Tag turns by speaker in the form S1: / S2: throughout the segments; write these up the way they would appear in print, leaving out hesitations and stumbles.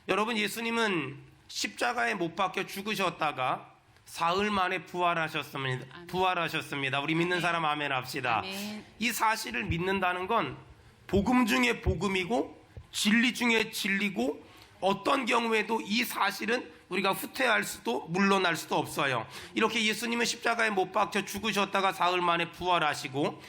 S1: 여러분, 예수님은 십자가에 못 박혀 죽으셨다가 사흘 만에 부활하셨습니다. 우리 믿는 사람 아멘 합시다.
S2: 아멘.
S1: 이 사실을 믿는다는 건 복음 중에 복음이고 진리 중에 진리고, 어떤 경우에도 이 사실은 우리가 후퇴할 수도 물러날 수도 없어요. 이렇게 예수님은 십자가에 못 박혀 죽으셨다가 사흘 만에 부활하시고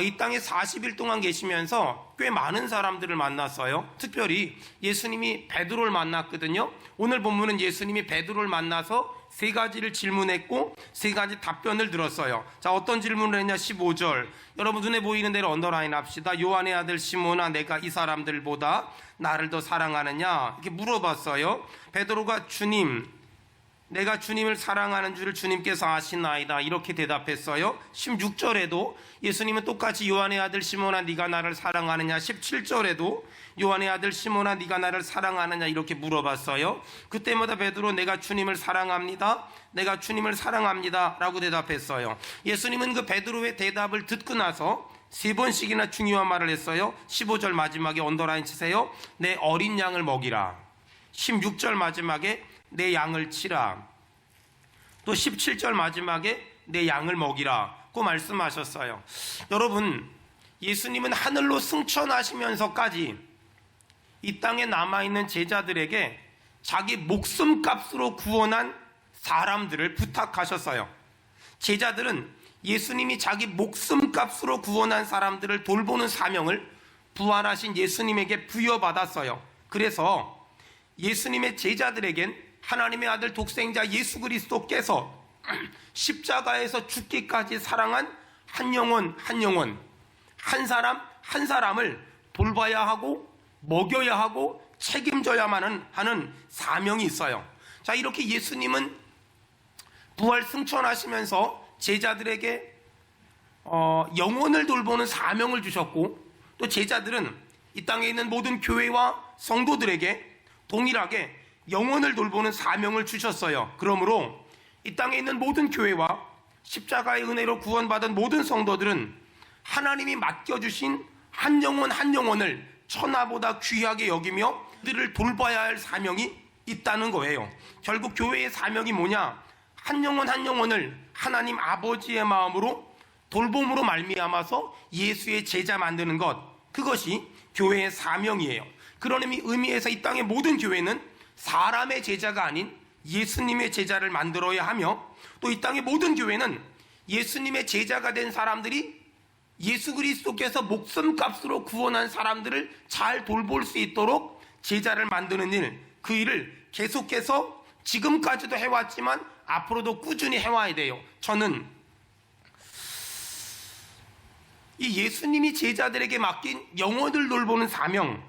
S1: 이 땅에 40일 동안 계시면서 꽤 많은 사람들을 만났어요. 특별히 예수님이 베드로를 만났거든요. 오늘 본문은 예수님이 베드로를 만나서 세 가지를 질문했고 세 가지 답변을 들었어요. 자, 어떤 질문을 했냐? 15절. 여러분 눈에 보이는 대로 언더라인 합시다. 요한의 아들 시몬아, 내가 이 사람들보다 나를 더 사랑하느냐? 이렇게 물어봤어요. 베드로가 주님, 내가 주님을 사랑하는 줄을 주님께서 아시나이다, 이렇게 대답했어요. 16절에도 예수님은 똑같이 요한의 아들 시몬아, 네가 나를 사랑하느냐? 17절에도 요한의 아들 시몬아, 네가 나를 사랑하느냐? 이렇게 물어봤어요. 그때마다 베드로 내가 주님을 사랑합니다, 내가 주님을 사랑합니다 라고 대답했어요. 예수님은 그 베드로의 대답을 듣고 나서 세 번씩이나 중요한 말을 했어요. 15절 마지막에 언더라인 치세요. 내 어린 양을 먹이라. 16절 마지막에 내 양을 치라. 또 17절 마지막에 내 양을 먹이라 고 말씀하셨어요. 여러분, 예수님은 하늘로 승천하시면서까지 이 땅에 남아있는 제자들에게 자기 목숨값으로 구원한 사람들을 부탁하셨어요. 제자들은 예수님이 자기 목숨값으로 구원한 사람들을 돌보는 사명을 부활하신 예수님에게 부여받았어요. 그래서 예수님의 제자들에겐 하나님의 아들 독생자 예수 그리스도께서 십자가에서 죽기까지 사랑한 한 영혼 한 영혼, 한 사람 한 사람을 돌봐야 하고 먹여야 하고 책임져야만 하는 사명이 있어요. 자, 이렇게 예수님은 부활 승천하시면서 제자들에게 영혼을 돌보는 사명을 주셨고, 또 제자들은 이 땅에 있는 모든 교회와 성도들에게 동일하게 영혼을 돌보는 사명을 주셨어요. 그러므로 이 땅에 있는 모든 교회와 십자가의 은혜로 구원받은 모든 성도들은 하나님이 맡겨주신 한 영혼 한 영혼을 천하보다 귀하게 여기며 그들을 돌봐야 할 사명이 있다는 거예요. 결국 교회의 사명이 뭐냐? 한 영혼 한 영혼을 하나님 아버지의 마음으로 돌봄으로 말미암아서 예수의 제자 만드는 것, 그것이 교회의 사명이에요. 그런 의미에서 이 땅의 모든 교회는 사람의 제자가 아닌 예수님의 제자를 만들어야 하며, 또 이 땅의 모든 교회는 예수님의 제자가 된 사람들이 예수 그리스도께서 목숨값으로 구원한 사람들을 잘 돌볼 수 있도록 제자를 만드는 일, 그 일을 계속해서 지금까지도 해왔지만 앞으로도 꾸준히 해와야 돼요. 저는 이 예수님이 제자들에게 맡긴 영혼을 돌보는 사명,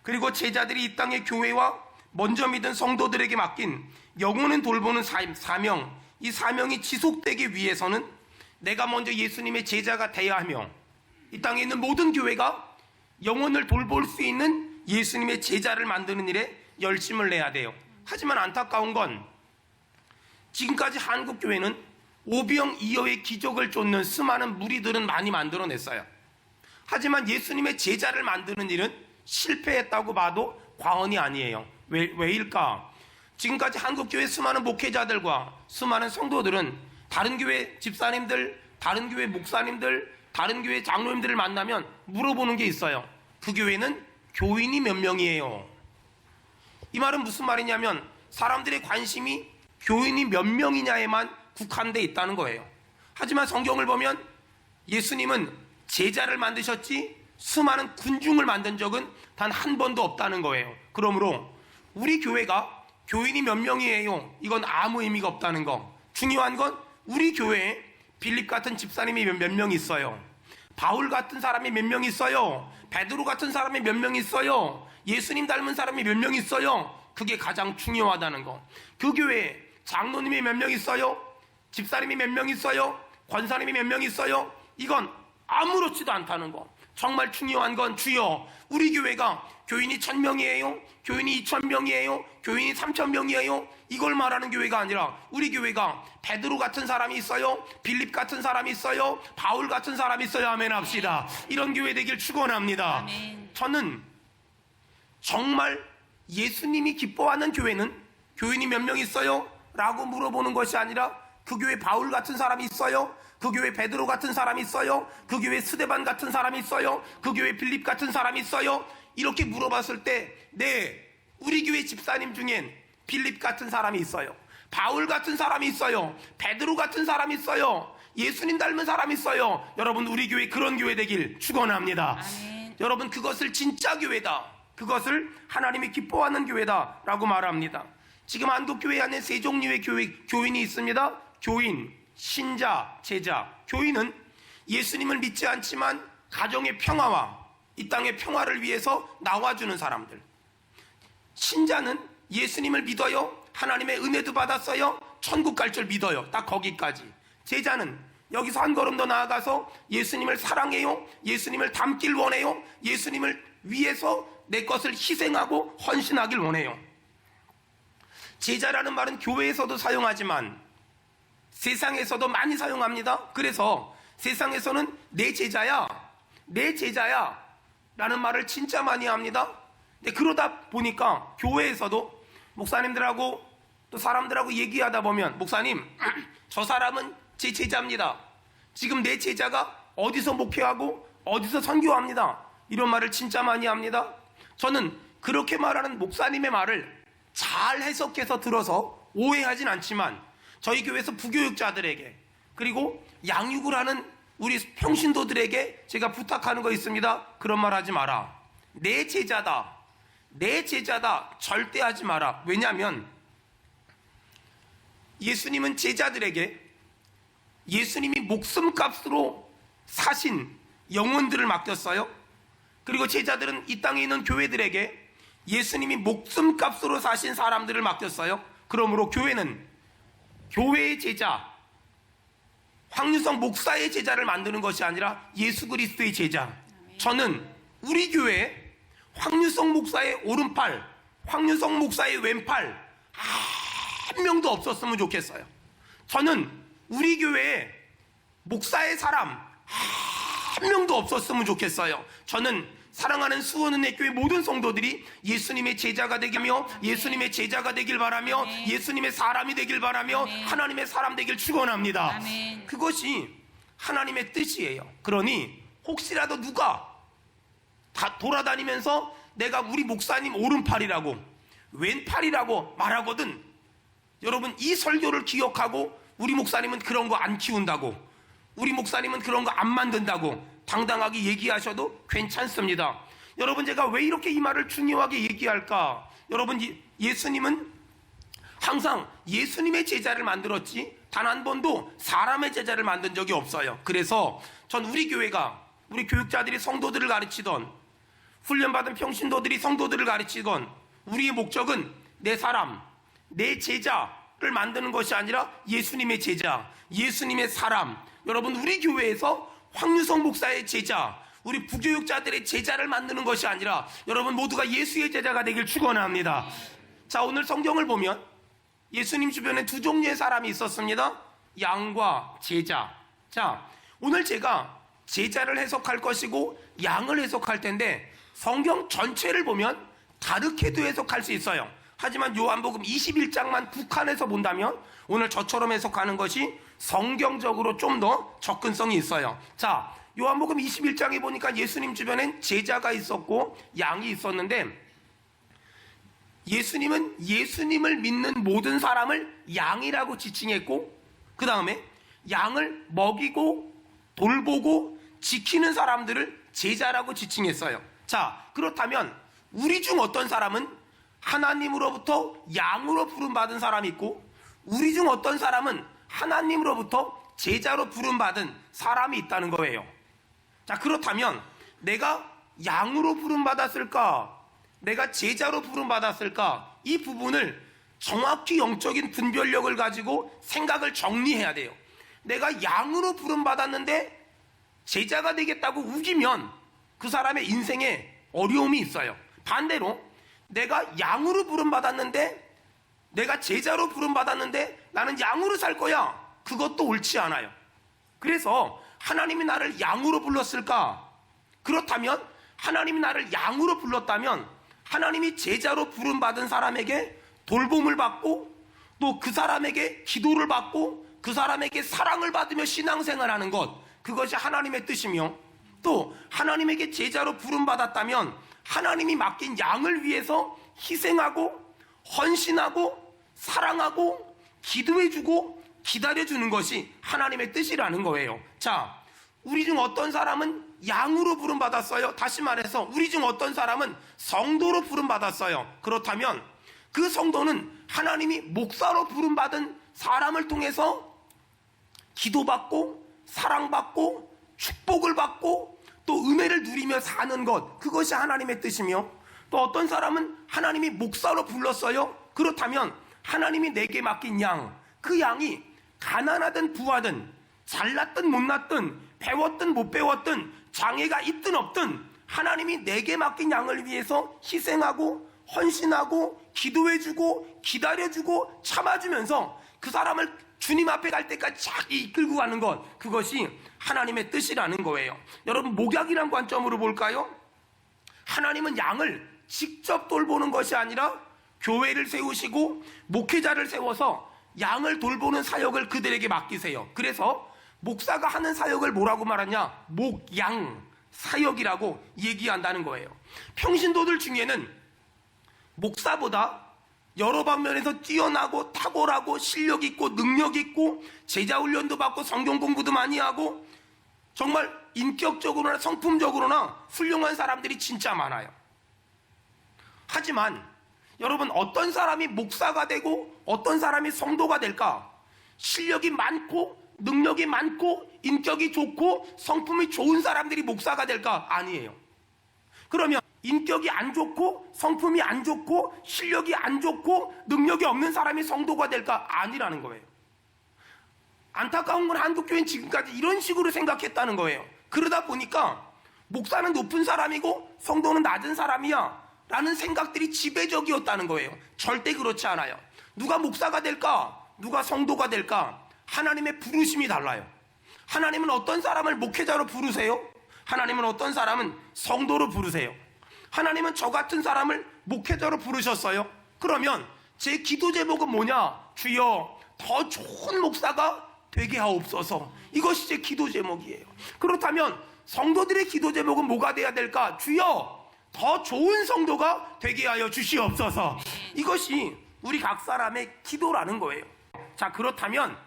S1: 그리고 제자들이 이 땅의 교회와 먼저 믿은 성도들에게 맡긴 영혼을 돌보는 사명, 이 사명이 지속되기 위해서는 내가 먼저 예수님의 제자가 돼야 하며, 이 땅에 있는 모든 교회가 영혼을 돌볼 수 있는 예수님의 제자를 만드는 일에 열심을 내야 돼요. 하지만 안타까운 건 지금까지 한국교회는 오병이어의 기적을 쫓는 수많은 무리들은 많이 만들어냈어요. 하지만 예수님의 제자를 만드는 일은 실패했다고 봐도 과언이 아니에요. 왜일까? 지금까지 한국교회 수많은 목회자들과 수많은 성도들은 다른 교회 집사님들, 다른 교회 목사님들, 다른 교회 장로님들을 만나면 물어보는 게 있어요. 그 교회는 교인이 몇 명이에요? 이 말은 무슨 말이냐면 사람들의 관심이 교인이 몇 명이냐에만 국한돼 있다는 거예요. 하지만 성경을 보면 예수님은 제자를 만드셨지 수많은 군중을 만든 적은 단 한 번도 없다는 거예요. 그러므로 우리 교회가 교인이 몇 명이에요? 이건 아무 의미가 없다는 거. 중요한 건 우리 교회에 빌립 같은 집사님이 몇 명 있어요. 바울 같은 사람이 몇 명 있어요. 베드로 같은 사람이 몇 명 있어요. 예수님 닮은 사람이 몇 명 있어요. 그게 가장 중요하다는 거. 그 교회에 장로님이 몇 명 있어요. 집사님이 몇 명 있어요. 권사님이 몇 명 있어요. 이건 아무렇지도 않다는 거. 정말 중요한 건 주여, 우리 교회가 교인이 1000명이에요? 교인이 2000명이에요? 교인이 3000명이에요? 이걸 말하는 교회가 아니라 우리 교회가 베드로 같은 사람이 있어요? 빌립 같은 사람이 있어요? 바울 같은 사람이 있어요? 아멘 합시다. 이런 교회 되길 축원합니다.
S2: 아멘.
S1: 저는 정말 예수님이 기뻐하는 교회는 교인이 몇 명 있어요? 라고 물어보는 것이 아니라 그 교회 바울 같은 사람이 있어요? 그 교회 베드로 같은 사람이 있어요? 그 교회 스데반 같은 사람이 있어요? 그 교회 빌립 같은 사람이 있어요? 이렇게 물어봤을 때 네, 우리 교회 집사님 중엔 빌립 같은 사람이 있어요. 바울 같은 사람이 있어요. 베드로 같은 사람이 있어요. 예수님 닮은 사람이 있어요. 여러분, 우리 교회 그런 교회 되길 축원합니다.
S2: 아멘.
S1: 여러분, 그것을 진짜 교회다, 그것을 하나님이 기뻐하는 교회다 라고 말합니다. 지금 한국교회 안에 세 종류의 교인이 있습니다. 교인, 신자, 제자. 교인은 예수님을 믿지 않지만 가정의 평화와 이 땅의 평화를 위해서 나와주는 사람들. 신자는 예수님을 믿어요. 하나님의 은혜도 받았어요. 천국 갈 줄 믿어요. 딱 거기까지. 제자는 여기서 한 걸음 더 나아가서 예수님을 사랑해요. 예수님을 닮길 원해요. 예수님을 위해서 내 것을 희생하고 헌신하길 원해요. 제자라는 말은 교회에서도 사용하지만 세상에서도 많이 사용합니다. 그래서 세상에서는 내 제자야, 내 제자야 라는 말을 진짜 많이 합니다. 근데 그러다 보니까 교회에서도 목사님들하고 또 사람들하고 얘기하다 보면, 목사님, 저 사람은 제 제자입니다. 지금 내 제자가 어디서 목회하고 어디서 선교합니다. 이런 말을 진짜 많이 합니다. 저는 그렇게 말하는 목사님의 말을 잘 해석해서 들어서 오해하진 않지만 저희 교회에서 부교육자들에게 그리고 양육을 하는 우리 평신도들에게 제가 부탁하는 거 있습니다. 그런 말 하지 마라. 내 제자다, 내 제자다 절대 하지 마라. 왜냐하면 예수님은 제자들에게 예수님이 목숨값으로 사신 영혼들을 맡겼어요. 그리고 제자들은 이 땅에 있는 교회들에게 예수님이 목숨값으로 사신 사람들을 맡겼어요. 그러므로 교회는 교회의 제자, 황유성 목사의 제자를 만드는 것이 아니라 예수 그리스도의 제자. 저는 우리 교회에 황유성 목사의 오른팔, 황유성 목사의 왼팔 한 명도 없었으면 좋겠어요. 저는 우리 교회에 목사의 사람 한 명도 없었으면 좋겠어요. 저는 사랑하는 수원은혜교회 모든 성도들이 예수님의 제자가 되기며 예수님의 제자가 되길 바라며
S2: 아멘.
S1: 예수님의 사람이 되길 바라며
S2: 아멘.
S1: 하나님의 사람 되길 축원합니다.
S2: 아멘.
S1: 그것이 하나님의 뜻이에요. 그러니 혹시라도 누가 다 돌아다니면서 내가 우리 목사님 오른팔이라고 왼팔이라고 말하거든, 여러분 이 설교를 기억하고 우리 목사님은 그런 거 안 키운다고, 우리 목사님은 그런 거 안 만든다고 당당하게 얘기하셔도 괜찮습니다. 여러분, 제가 왜 이렇게 이 말을 중요하게 얘기할까? 여러분, 예수님은 항상 예수님의 제자를 만들었지 단 한 번도 사람의 제자를 만든 적이 없어요. 그래서 전 우리 교회가, 우리 교육자들이 성도들을 가르치던, 훈련받은 평신도들이 성도들을 가르치건, 우리의 목적은 내 사람, 내 제자를 만드는 것이 아니라 예수님의 제자, 예수님의 사람. 여러분, 우리 교회에서 황유성 목사의 제자, 우리 부교육자들의 제자를 만드는 것이 아니라 여러분 모두가 예수의 제자가 되길 축원합니다. 자, 오늘 성경을 보면 예수님 주변에 두 종류의 사람이 있었습니다. 양과 제자. 자, 오늘 제가 제자를 해석할 것이고 양을 해석할 텐데 성경 전체를 보면 다르게도 해석할 수 있어요. 하지만 요한복음 21장만 국한해서 본다면 오늘 저처럼 해석하는 것이 성경적으로 좀 더 접근성이 있어요. 자, 요한복음 21장에 보니까 예수님 주변엔 제자가 있었고 양이 있었는데, 예수님은 예수님을 믿는 모든 사람을 양이라고 지칭했고, 그 다음에 양을 먹이고 돌보고 지키는 사람들을 제자라고 지칭했어요. 자, 그렇다면 우리 중 어떤 사람은 하나님으로부터 양으로 부름받은 사람이 있고, 우리 중 어떤 사람은 하나님으로부터 제자로 부름받은 사람이 있다는 거예요. 자, 그렇다면 내가 양으로 부름받았을까? 내가 제자로 부름받았을까? 이 부분을 정확히 영적인 분별력을 가지고 생각을 정리해야 돼요. 내가 양으로 부름받았는데 제자가 되겠다고 우기면 그 사람의 인생에 어려움이 있어요. 반대로 내가 양으로 부름받았는데, 내가 제자로 부름받았는데 나는 양으로 살 거야, 그것도 옳지 않아요. 그래서 하나님이 나를 양으로 불렀을까? 그렇다면 하나님이 나를 양으로 불렀다면 하나님이 제자로 부름받은 사람에게 돌봄을 받고 또 그 사람에게 기도를 받고 그 사람에게 사랑을 받으며 신앙생활하는 것, 그것이 하나님의 뜻이며, 또 하나님에게 제자로 부름받았다면 하나님이 맡긴 양을 위해서 희생하고 헌신하고 사랑하고 기도해주고 기다려주는 것이 하나님의 뜻이라는 거예요. 자, 우리 중 어떤 사람은 양으로 부름받았어요. 다시 말해서 우리 중 어떤 사람은 성도로 부름받았어요. 그렇다면 그 성도는 하나님이 목사로 부름받은 사람을 통해서 기도받고 사랑받고 축복을 받고 또 은혜를 누리며 사는 것, 그것이 하나님의 뜻이며, 또 어떤 사람은 하나님이 목사로 불렀어요. 그렇다면 하나님이 내게 맡긴 양, 그 양이 가난하든 부하든 잘났든 못났든 배웠든 못 배웠든 장애가 있든 없든 하나님이 내게 맡긴 양을 위해서 희생하고 헌신하고 기도해주고 기다려주고 참아주면서 그 사람을 주님 앞에 갈 때까지 잘 이끌고 가는 것, 그것이 하나님의 뜻이라는 거예요. 여러분, 목약이란 관점으로 볼까요? 하나님은 양을 직접 돌보는 것이 아니라 교회를 세우시고 목회자를 세워서 양을 돌보는 사역을 그들에게 맡기세요. 그래서 목사가 하는 사역을 뭐라고 말하냐? 목양 사역이라고 얘기한다는 거예요. 평신도들 중에는 목사보다 여러 방면에서 뛰어나고 탁월하고 실력 있고 능력 있고 제자 훈련도 받고 성경 공부도 많이 하고 정말 인격적으로나 성품적으로나 훌륭한 사람들이 진짜 많아요. 하지만 여러분, 어떤 사람이 목사가 되고 어떤 사람이 성도가 될까? 실력이 많고 능력이 많고 인격이 좋고 성품이 좋은 사람들이 목사가 될까? 아니에요. 그러면 인격이 안 좋고 성품이 안 좋고 실력이 안 좋고 능력이 없는 사람이 성도가 될까? 아니라는 거예요. 안타까운 건 한국교회는 지금까지 이런 식으로 생각했다는 거예요. 그러다 보니까 목사는 높은 사람이고 성도는 낮은 사람이야 라는 생각들이 지배적이었다는 거예요. 절대 그렇지 않아요. 누가 목사가 될까? 누가 성도가 될까? 하나님의 부르심이 달라요. 하나님은 어떤 사람을 목회자로 부르세요? 하나님은 어떤 사람은 성도로 부르세요. 하나님은 저 같은 사람을 목회자로 부르셨어요. 그러면 제 기도 제목은 뭐냐? 주여, 더 좋은 목사가 되게 하옵소서. 이것이 제 기도 제목이에요. 그렇다면 성도들의 기도 제목은 뭐가 돼야 될까? 주여, 더 좋은 성도가 되게 하여 주시옵소서. 이것이 우리 각 사람의 기도라는 거예요. 자, 그렇다면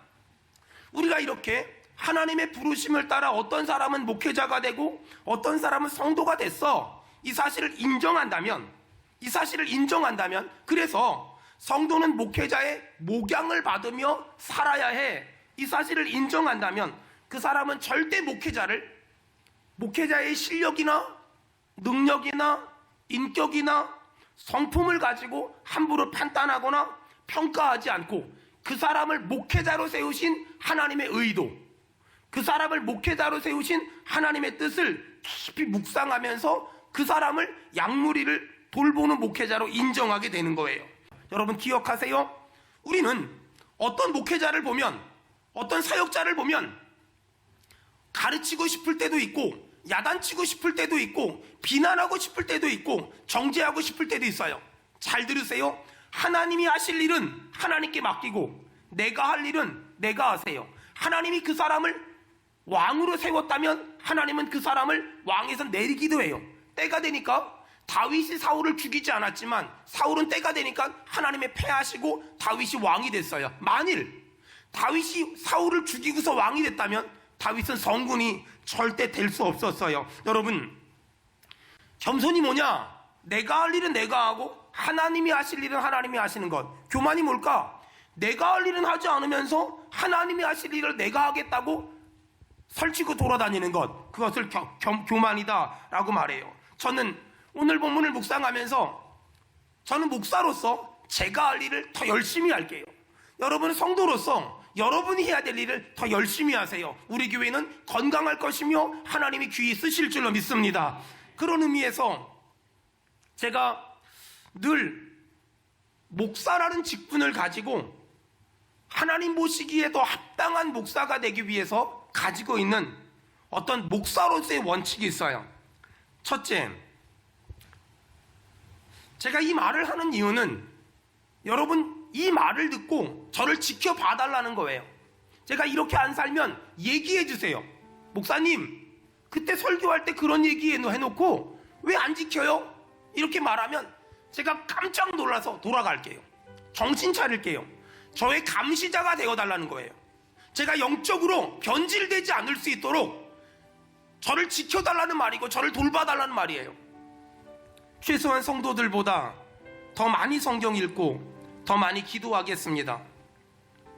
S1: 우리가 이렇게 하나님의 부르심을 따라 어떤 사람은 목회자가 되고 어떤 사람은 성도가 됐어, 이 사실을 인정한다면, 그래서 성도는 목회자의 목양을 받으며 살아야 해, 이 사실을 인정한다면 그 사람은 절대 목회자의 실력이나 능력이나 인격이나 성품을 가지고 함부로 판단하거나 평가하지 않고 그 사람을 목회자로 세우신 하나님의 의도, 그 사람을 목회자로 세우신 하나님의 뜻을 깊이 묵상하면서 그 사람을 양무리를 돌보는 목회자로 인정하게 되는 거예요. 여러분, 기억하세요. 우리는 어떤 목회자를 보면, 어떤 사역자를 보면 가르치고 싶을 때도 있고 야단치고 싶을 때도 있고 비난하고 싶을 때도 있고 정죄하고 싶을 때도 있어요. 잘 들으세요. 하나님이 하실 일은 하나님께 맡기고 내가 할 일은 내가 하세요. 하나님이 그 사람을 왕으로 세웠다면 하나님은 그 사람을 왕에서 내리기도 해요. 때가 되니까 다윗이 사울을 죽이지 않았지만 사울은 때가 되니까 하나님의 패하시고 다윗이 왕이 됐어요. 만일 다윗이 사울을 죽이고서 왕이 됐다면 다윗은 성군이 절대 될 수 없었어요. 여러분, 겸손이 뭐냐? 내가 할 일은 내가 하고 하나님이 하실 일은 하나님이 하시는 것. 교만이 뭘까? 내가 할 일은 하지 않으면서 하나님이 하실 일을 내가 하겠다고 설치고 돌아다니는 것, 그것을 교만이다라고 말해요. 저는 오늘 본문을 묵상하면서 저는 목사로서 제가 할 일을 더 열심히 할게요. 여러분은 성도로서 여러분이 해야 될 일을 더 열심히 하세요. 우리 교회는 건강할 것이며 하나님이 귀히 쓰실 줄로 믿습니다. 그런 의미에서 제가 늘 목사라는 직분을 가지고 하나님 보시기에 더 합당한 목사가 되기 위해서 가지고 있는 어떤 목사로서의 원칙이 있어요. 첫째, 제가 이 말을 하는 이유는 여러분 이 말을 듣고 저를 지켜봐 달라는 거예요. 제가 이렇게 안 살면 얘기해 주세요. 목사님, 그때 설교할 때 그런 얘기 해놓고 왜 안 지켜요? 이렇게 말하면 제가 깜짝 놀라서 돌아갈게요. 정신 차릴게요. 저의 감시자가 되어달라는 거예요. 제가 영적으로 변질되지 않을 수 있도록 저를 지켜달라는 말이고 저를 돌봐달라는 말이에요. 최소한 성도들보다 더 많이 성경 읽고 더 많이 기도하겠습니다.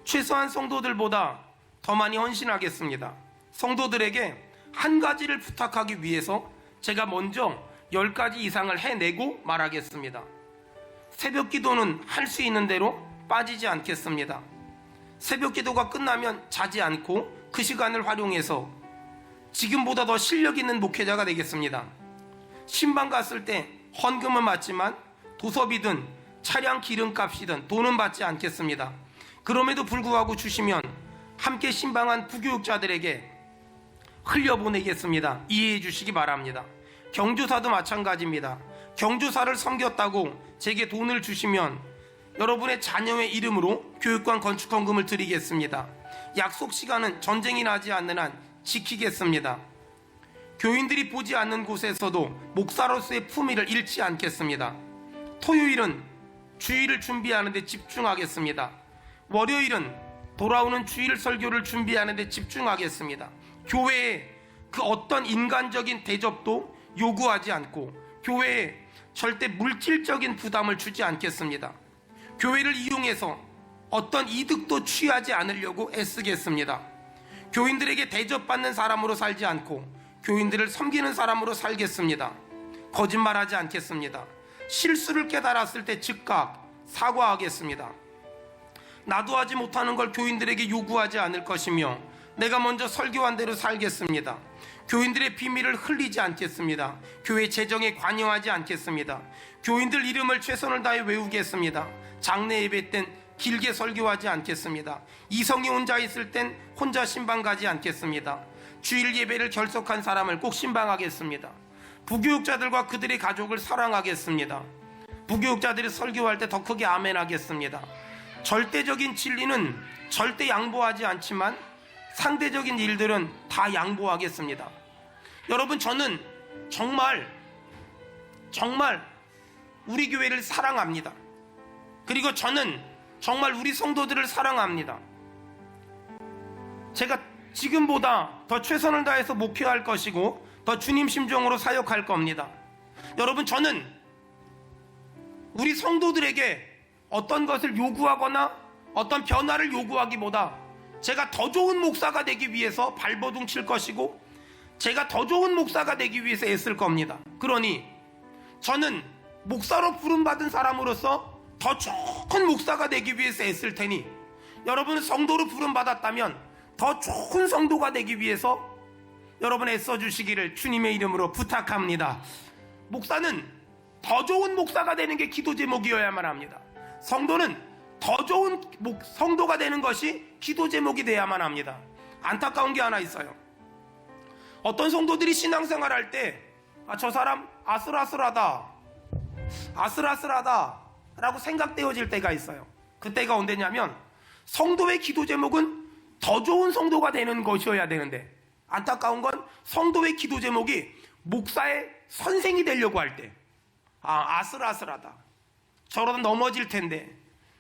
S1: 최소한 성도들보다 더 많이 헌신하겠습니다. 성도들에게 한 가지를 부탁하기 위해서 제가 먼저 10가지 이상을 해내고 말하겠습니다. 새벽 기도는 할 수 있는 대로 빠지지 않겠습니다. 새벽 기도가 끝나면 자지 않고 그 시간을 활용해서 지금보다 더 실력 있는 목회자가 되겠습니다. 신방 갔을 때 헌금은 맞지만 도서비든 차량 기름값이든 돈은 받지 않겠습니다. 그럼에도 불구하고 주시면 함께 신방한 부교육자들에게 흘려보내겠습니다. 이해해 주시기 바랍니다. 경조사도 마찬가지입니다. 경조사를 섬겼다고 제게 돈을 주시면 여러분의 자녀의 이름으로 교육관 건축 헌금을 드리겠습니다. 약속 시간은 전쟁이 나지 않는 한 지키겠습니다. 교인들이 보지 않는 곳에서도 목사로서의 품위를 잃지 않겠습니다. 토요일은 주일을 준비하는 데 집중하겠습니다. 월요일은 돌아오는 주일 설교를 준비하는 데 집중하겠습니다. 교회에 그 어떤 인간적인 대접도 요구하지 않고 교회에 절대 물질적인 부담을 주지 않겠습니다. 교회를 이용해서 어떤 이득도 취하지 않으려고 애쓰겠습니다. 교인들에게 대접받는 사람으로 살지 않고 교인들을 섬기는 사람으로 살겠습니다. 거짓말하지 않겠습니다. 실수를 깨달았을 때 즉각 사과하겠습니다. 나도 하지 못하는 걸 교인들에게 요구하지 않을 것이며 내가 먼저 설교한 대로 살겠습니다. 교인들의 비밀을 흘리지 않겠습니다. 교회 재정에 관여하지 않겠습니다. 교인들 이름을 최선을 다해 외우겠습니다. 장례 예배 땐 길게 설교하지 않겠습니다. 이성이 혼자 있을 땐 혼자 신방 가지 않겠습니다. 주일 예배를 결석한 사람을 꼭 신방하겠습니다. 부교육자들과 그들의 가족을 사랑하겠습니다. 부교육자들이 설교할 때 더 크게 아멘 하겠습니다. 절대적인 진리는 절대 양보하지 않지만 상대적인 일들은 다 양보하겠습니다. 여러분, 저는 정말 우리 교회를 사랑합니다. 그리고 저는 정말 우리 성도들을 사랑합니다. 제가 지금보다 더 최선을 다해서 목회할 것이고 더 주님 심정으로 사역할 겁니다. 여러분, 저는 우리 성도들에게 어떤 것을 요구하거나 어떤 변화를 요구하기보다 제가 더 좋은 목사가 되기 위해서 발버둥 칠 것이고 제가 더 좋은 목사가 되기 위해서 애쓸 겁니다. 그러니 저는 목사로 부름받은 사람으로서 더 좋은 목사가 되기 위해서 애쓸 테니 여러분은 성도로 부름받았다면 더 좋은 성도가 되기 위해서 여러분 애써주시기를 주님의 이름으로 부탁합니다. 목사는 더 좋은 목사가 되는 게 기도 제목이어야만 합니다. 성도는 더 좋은 성도가 되는 것이 기도 제목이 돼야만 합니다. 안타까운 게 하나 있어요. 어떤 성도들이 신앙생활 할 때 저 사람 아슬아슬하다 라고 생각되어질 때가 있어요. 그때가 언제냐면 성도의 기도 제목은 더 좋은 성도가 되는 것이어야 되는데 안타까운 건 성도의 기도 제목이 목사의 선생이 되려고 할 때 아슬아슬하다, 저러다 넘어질 텐데,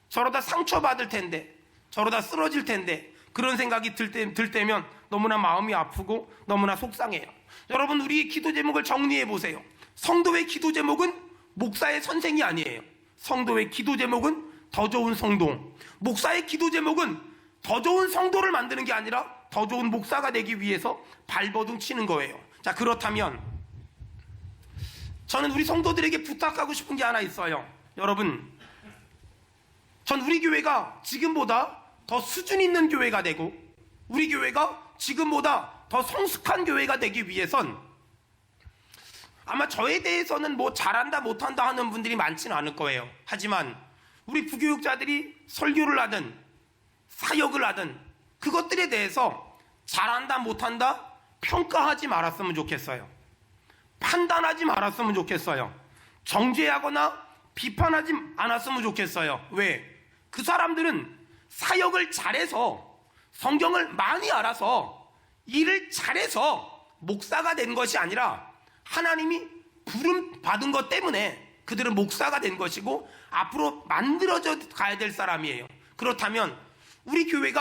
S1: 저러다 상처받을 텐데, 저러다 쓰러질 텐데, 그런 생각이 들 때면 너무나 마음이 아프고 너무나 속상해요. 여러분, 우리의 기도 제목을 정리해 보세요. 성도의 기도 제목은 목사의 선생이 아니에요. 성도의 기도 제목은 더 좋은 성도, 목사의 기도 제목은 더 좋은 성도를 만드는 게 아니라 더 좋은 목사가 되기 위해서 발버둥 치는 거예요. 자, 그렇다면 저는 우리 성도들에게 부탁하고 싶은 게 하나 있어요. 여러분, 전 우리 교회가 지금보다 더 수준 있는 교회가 되고 우리 교회가 지금보다 더 성숙한 교회가 되기 위해선 아마 저에 대해서는 뭐 잘한다 못한다 하는 분들이 많지는 않을 거예요. 하지만 우리 부교육자들이 설교를 하든 사역을 하든 그것들에 대해서 잘한다 못한다 평가하지 말았으면 좋겠어요. 판단하지 말았으면 좋겠어요. 정죄하거나 비판하지 않았으면 좋겠어요. 왜? 그 사람들은 사역을 잘해서, 성경을 많이 알아서, 일을 잘해서 목사가 된 것이 아니라 하나님이 부름 받은 것 때문에 그들은 목사가 된 것이고 앞으로 만들어져 가야 될 사람이에요. 그렇다면 우리 교회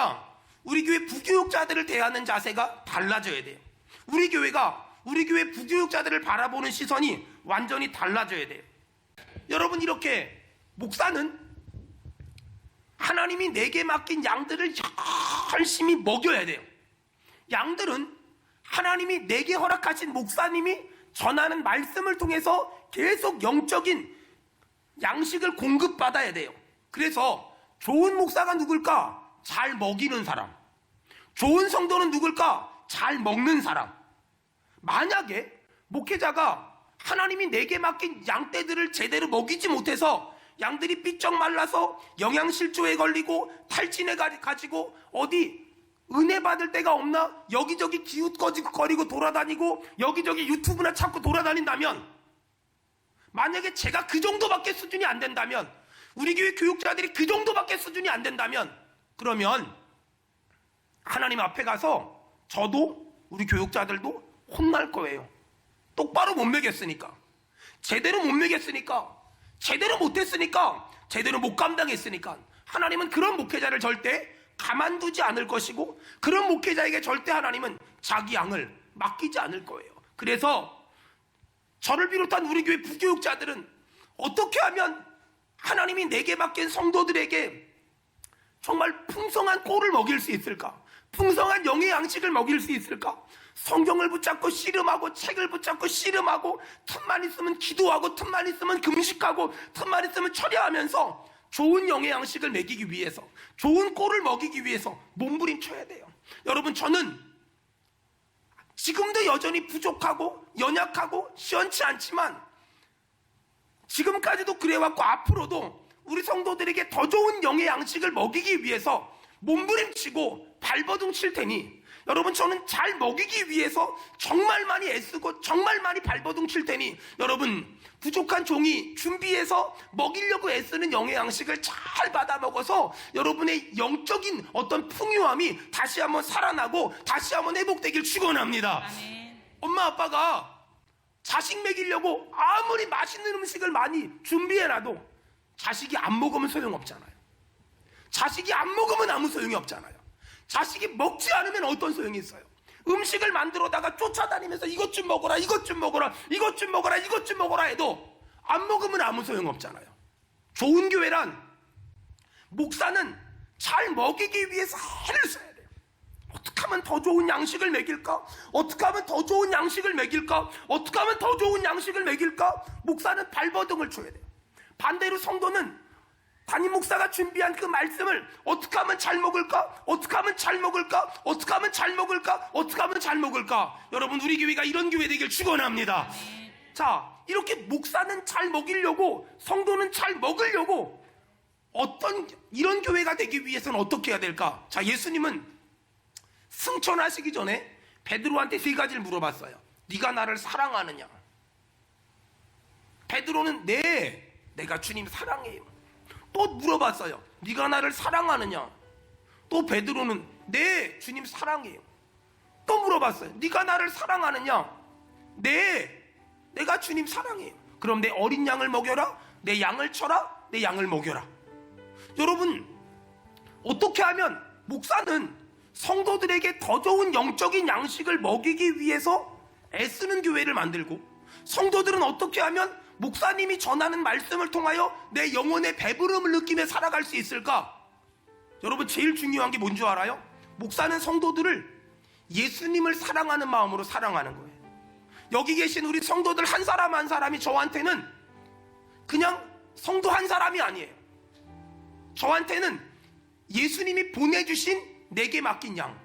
S1: 부교육자들을 대하는 자세가 달라져야 돼요. 우리 교회 부교육자들을 바라보는 시선이 완전히 달라져야 돼요. 여러분, 이렇게 목사는 하나님이 내게 맡긴 양들을 열심히 먹여야 돼요. 양들은 하나님이 내게 허락하신 목사님이 전하는 말씀을 통해서 계속 영적인 양식을 공급받아야 돼요. 그래서 좋은 목사가 누굴까? 잘 먹이는 사람. 좋은 성도는 누굴까? 잘 먹는 사람. 만약에 목회자가 하나님이 내게 맡긴 양떼들을 제대로 먹이지 못해서 양들이 삐쩍 말라서 영양실조에 걸리고 탈진해 가지고 어디 은혜 받을 데가 없나 여기저기 기웃거리고 돌아다니고 여기저기 유튜브나 찾고 돌아다닌다면, 만약에 제가 그 정도밖에 수준이 안 된다면, 우리 교회 교육자들이 그 정도밖에 수준이 안 된다면, 그러면 하나님 앞에 가서 저도 우리 교육자들도 혼날 거예요. 똑바로 못 먹였으니까, 제대로 못 먹였으니까, 제대로 못했으니까, 제대로 못 감당했으니까. 하나님은 그런 목회자를 절대 가만두지 않을 것이고, 그런 목회자에게 절대 하나님은 자기 양을 맡기지 않을 거예요. 그래서 저를 비롯한 우리 교회 부교육자들은 어떻게 하면 하나님이 내게 맡긴 성도들에게 정말 풍성한 꼴을 먹일 수 있을까? 풍성한 영의 양식을 먹일 수 있을까? 성경을 붙잡고 씨름하고, 책을 붙잡고 씨름하고, 틈만 있으면 기도하고, 틈만 있으면 금식하고, 틈만 있으면 철야하면서 좋은 영의 양식을 먹이기 위해서, 좋은 꼴을 먹이기 위해서 몸부림쳐야 돼요. 여러분, 저는 지금도 여전히 부족하고 연약하고 시원치 않지만, 지금까지도 그래왔고 앞으로도 우리 성도들에게 더 좋은 영의 양식을 먹이기 위해서 몸부림치고 발버둥 칠 테니, 여러분, 저는 잘 먹이기 위해서 정말 많이 애쓰고 정말 많이 발버둥 칠 테니, 여러분, 부족한 종이 준비해서 먹이려고 애쓰는 영의 양식을 잘 받아 먹어서 여러분의 영적인 어떤 풍요함이 다시 한번 살아나고 다시 한번 회복되길 축원합니다.
S2: 아멘.
S1: 엄마 아빠가 자식 먹이려고 아무리 맛있는 음식을 많이 준비해놔도 자식이 안 먹으면 소용없잖아요. 자식이 안 먹으면 아무 소용이 없잖아요. 자식이 먹지 않으면 어떤 소용이 있어요? 음식을 만들어다가 쫓아다니면서 이것 좀 먹어라, 이것 좀 먹어라, 이것 좀 먹어라, 이것 좀 먹어라 해도 안 먹으면 아무 소용없잖아요. 좋은 교회란, 목사는 잘 먹이기 위해서 애를 써야 돼요. 어떻게 하면 더 좋은 양식을 먹일까? 어떻게 하면 더 좋은 양식을 먹일까? 어떻게 하면 더 좋은 양식을 먹일까? 목사는 발버둥을 쳐야 돼요. 반대로 성도는 담임 목사가 준비한 그 말씀을 어떻게 하면 잘 먹을까? 어떻게 하면 잘 먹을까? 어떻게 하면 잘 먹을까? 어떻게 하면 잘 먹을까? 여러분, 우리 교회가 이런 교회 되길 축원합니다. 자, 이렇게 목사는 잘 먹이려고, 성도는 잘 먹으려고, 이런 교회가 되기 위해서는 어떻게 해야 될까? 자, 예수님은 승천하시기 전에 베드로한테 3가지를 물어봤어요. 네가 나를 사랑하느냐? 베드로는 네, 내가 주님 사랑해요. 또 물어봤어요. 네가 나를 사랑하느냐? 또 베드로는 네, 주님 사랑해요. 또 물어봤어요. 네가 나를 사랑하느냐? 네, 내가 주님 사랑해요. 그럼 내 어린 양을 먹여라, 내 양을 쳐라, 내 양을 먹여라. 여러분, 어떻게 하면 목사는 성도들에게 더 좋은 영적인 양식을 먹이기 위해서 애쓰는 교회를 만들고, 성도들은 어떻게 하면 목사님이 전하는 말씀을 통하여 내 영혼의 배부름을 느끼며 살아갈 수 있을까? 여러분, 제일 중요한 게 뭔지 알아요? 목사는 성도들을 예수님을 사랑하는 마음으로 사랑하는 거예요. 여기 계신 우리 성도들 한 사람 한 사람이 저한테는 그냥 성도 한 사람이 아니에요. 저한테는 예수님이 보내주신 내게 맡긴 양,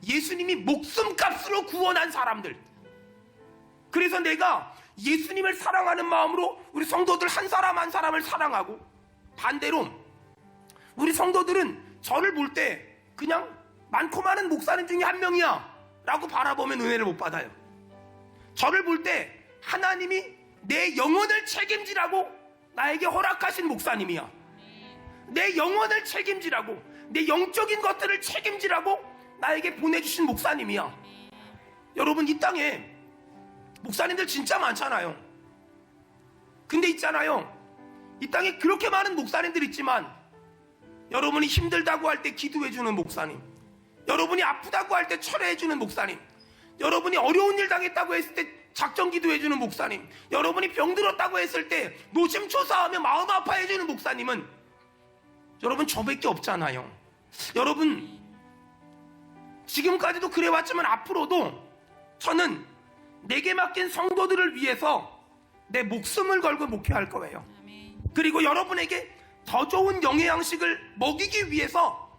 S1: 예수님이 목숨값으로 구원한 사람들. 그래서 내가 예수님을 사랑하는 마음으로 우리 성도들 한 사람 한 사람을 사랑하고, 반대로 우리 성도들은 저를 볼 때 그냥 많고 많은 목사님 중에 한 명이야 라고 바라보면 은혜를 못 받아요. 저를 볼 때 하나님이 내 영혼을 책임지라고 나에게 허락하신 목사님이야. 내 영혼을 책임지라고, 내 영적인 것들을 책임지라고 나에게 보내주신 목사님이야. 여러분, 이 땅에 목사님들 진짜 많잖아요. 근데 있잖아요, 이 땅에 그렇게 많은 목사님들 있지만 여러분이 힘들다고 할 때 기도해주는 목사님, 여러분이 아프다고 할 때 철회해주는 목사님, 여러분이 어려운 일 당했다고 했을 때 작정 기도해주는 목사님, 여러분이 병들었다고 했을 때 노심초사하며 마음 아파해주는 목사님은 여러분 저밖에 없잖아요. 여러분 지금까지도 그래왔지만 앞으로도 저는 내게 맡긴 성도들을 위해서 내 목숨을 걸고 목회할 거예요. 그리고 여러분에게 더 좋은 영의 양식을 먹이기 위해서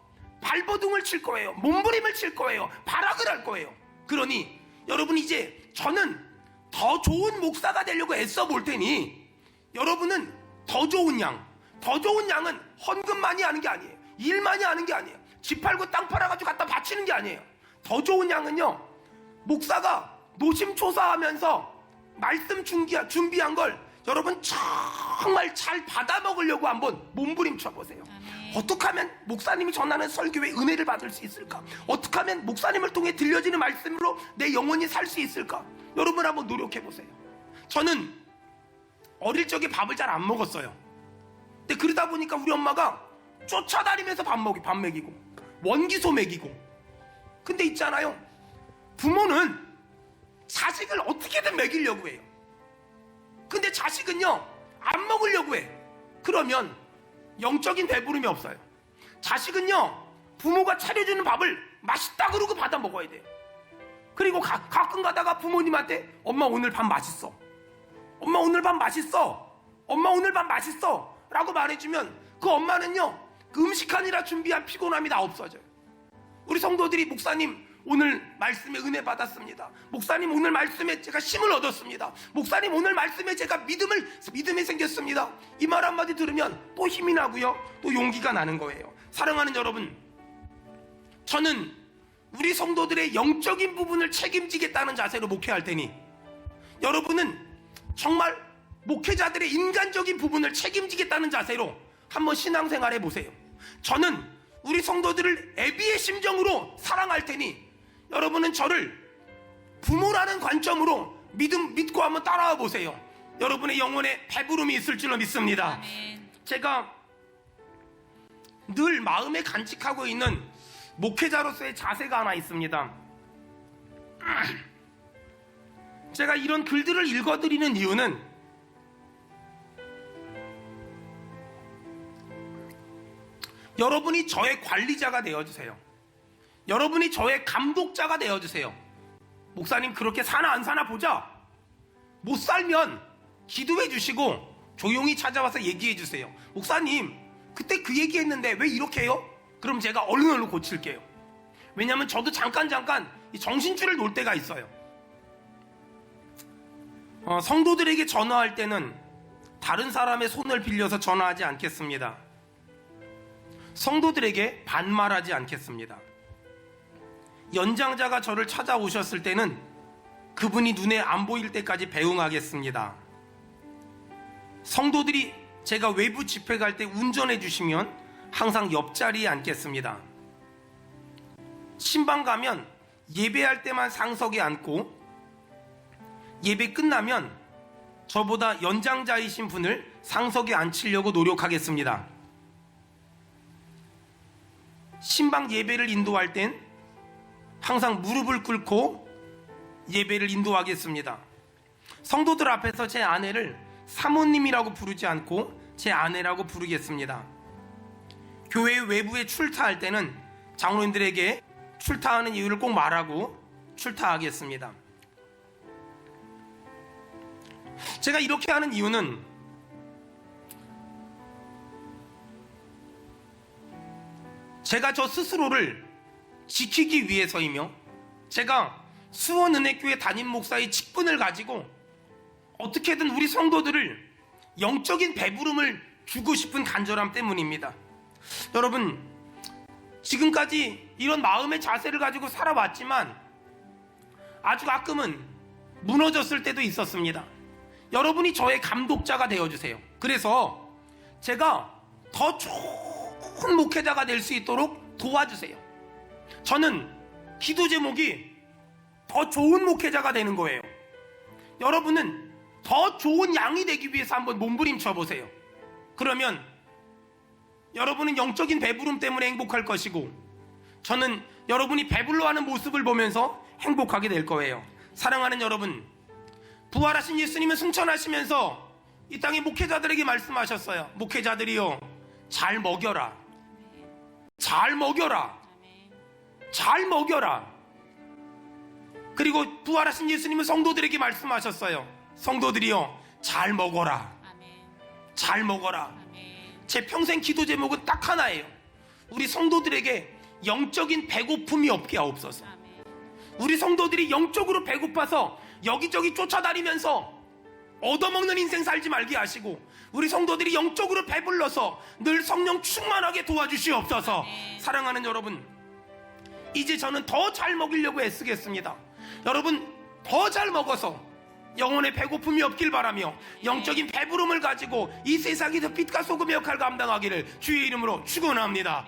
S1: 발버둥을 칠 거예요. 몸부림을 칠 거예요. 발악을 할 거예요. 그러니 여러분, 이제 저는 더 좋은 목사가 되려고 애써 볼 테니 여러분은 더 좋은 양은 헌금만이 하는 게 아니에요. 일만이 하는 게 아니에요. 집 팔고 땅 팔아가지고 갖다 바치는 게 아니에요. 더 좋은 양은요, 목사가 노심초사하면서 말씀 준비한 걸 여러분 정말 잘 받아 먹으려고 한번 몸부림쳐 보세요. 어떻게 하면 목사님이 전하는 설교에 은혜를 받을 수 있을까? 어떻게 하면 목사님을 통해 들려지는 말씀으로 내 영혼이 살 수 있을까? 여러분 한번 노력해 보세요. 저는 어릴 적에 밥을 잘 안 먹었어요. 근데 그러다 보니까 우리 엄마가 쫓아다니면서 밥 먹이고 원기소 먹이고. 근데 있잖아요, 부모는 자식을 어떻게든 먹이려고 해요. 근데 자식은요, 안 먹으려고 해. 그러면 영적인 배부름이 없어요. 자식은요, 부모가 차려주는 밥을 맛있다 그러고 받아 먹어야 돼요. 그리고 가끔 가다가 부모님한테 엄마 오늘 밥 맛있어, 엄마 오늘 밥 맛있어, 엄마 오늘 밥 맛있어 라고 말해주면 그 엄마는요, 그 음식하느라 준비한 피곤함이 다 없어져요. 우리 성도들이 목사님 오늘 말씀에 은혜 받았습니다, 목사님 오늘 말씀에 제가 힘을 얻었습니다, 목사님 오늘 말씀에 제가 믿음이 생겼습니다, 이 말 한마디 들으면 또 힘이 나고요, 또 용기가 나는 거예요. 사랑하는 여러분, 저는 우리 성도들의 영적인 부분을 책임지겠다는 자세로 목회할 테니 여러분은 정말 목회자들의 인간적인 부분을 책임지겠다는 자세로 한번 신앙생활 해보세요. 저는 우리 성도들을 애비의 심정으로 사랑할 테니 여러분은 저를 부모라는 관점으로 믿고 한번 따라와 보세요. 여러분의 영혼에 배부름이 있을 줄로 믿습니다.
S2: 아멘.
S1: 제가 늘 마음에 간직하고 있는 목회자로서의 자세가 하나 있습니다. 제가 이런 글들을 읽어드리는 이유는 여러분이 저의 관리자가 되어주세요. 여러분이 저의 감독자가 되어주세요. 목사님 그렇게 사나 안 사나 보자. 못 살면 기도해 주시고 조용히 찾아와서 얘기해 주세요. 목사님 그때 그 얘기했는데 왜 이렇게 해요? 그럼 제가 얼른 고칠게요. 왜냐하면 저도 잠깐 이 정신줄을 놓을 때가 있어요. 성도들에게 전화할 때는 다른 사람의 손을 빌려서 전화하지 않겠습니다. 성도들에게 반말하지 않겠습니다. 연장자가 저를 찾아오셨을 때는 그분이 눈에 안 보일 때까지 배웅하겠습니다. 성도들이 제가 외부 집회 갈 때 운전해 주시면 항상 옆자리에 앉겠습니다. 신방 가면 예배할 때만 상석에 앉고 예배 끝나면 저보다 연장자이신 분을 상석에 앉히려고 노력하겠습니다. 신방 예배를 인도할 땐 항상 무릎을 꿇고 예배를 인도하겠습니다. 성도들 앞에서 제 아내를 사모님이라고 부르지 않고 제 아내라고 부르겠습니다. 교회 외부에 출타할 때는 장로님들에게 출타하는 이유를 꼭 말하고 출타하겠습니다. 제가 이렇게 하는 이유는 제가 저 스스로를 지키기 위해서이며 제가 수원은혜교회 담임 목사의 직분을 가지고 어떻게든 우리 성도들을 영적인 배부름을 주고 싶은 간절함 때문입니다. 여러분 지금까지 이런 마음의 자세를 가지고 살아왔지만 아주 가끔은 무너졌을 때도 있었습니다. 여러분이 저의 감독자가 되어주세요. 그래서 제가 더 좋은 목회자가 될 수 있도록 도와주세요. 저는 기도 제목이 더 좋은 목회자가 되는 거예요. 여러분은 더 좋은 양이 되기 위해서 한번 몸부림쳐 보세요. 그러면 여러분은 영적인 배부름 때문에 행복할 것이고, 저는 여러분이 배불러하는 모습을 보면서 행복하게 될 거예요. 사랑하는 여러분, 부활하신 예수님은 승천하시면서 이 땅의 목회자들에게 말씀하셨어요. 목회자들이요, 잘 먹여라. 잘 먹여라. 잘 먹여라. 그리고 부활하신 예수님은 성도들에게 말씀하셨어요. 성도들이요, 잘 먹어라. 잘 먹어라. 제 평생 기도 제목은 딱 하나예요. 우리 성도들에게 영적인 배고픔이 없게 하옵소서. 우리 성도들이 영적으로 배고파서 여기저기 쫓아다니면서 얻어먹는 인생 살지 말게 하시고, 우리 성도들이 영적으로 배불러서 늘 성령 충만하게 도와주시옵소서. 사랑하는 여러분, 이제 저는 더 잘 먹이려고 애쓰겠습니다. 여러분, 더 잘 먹어서 영혼의 배고픔이 없길 바라며 영적인 배부름을 가지고 이 세상에서 빛과 소금의 역할을 감당하기를 주의 이름으로 축원합니다.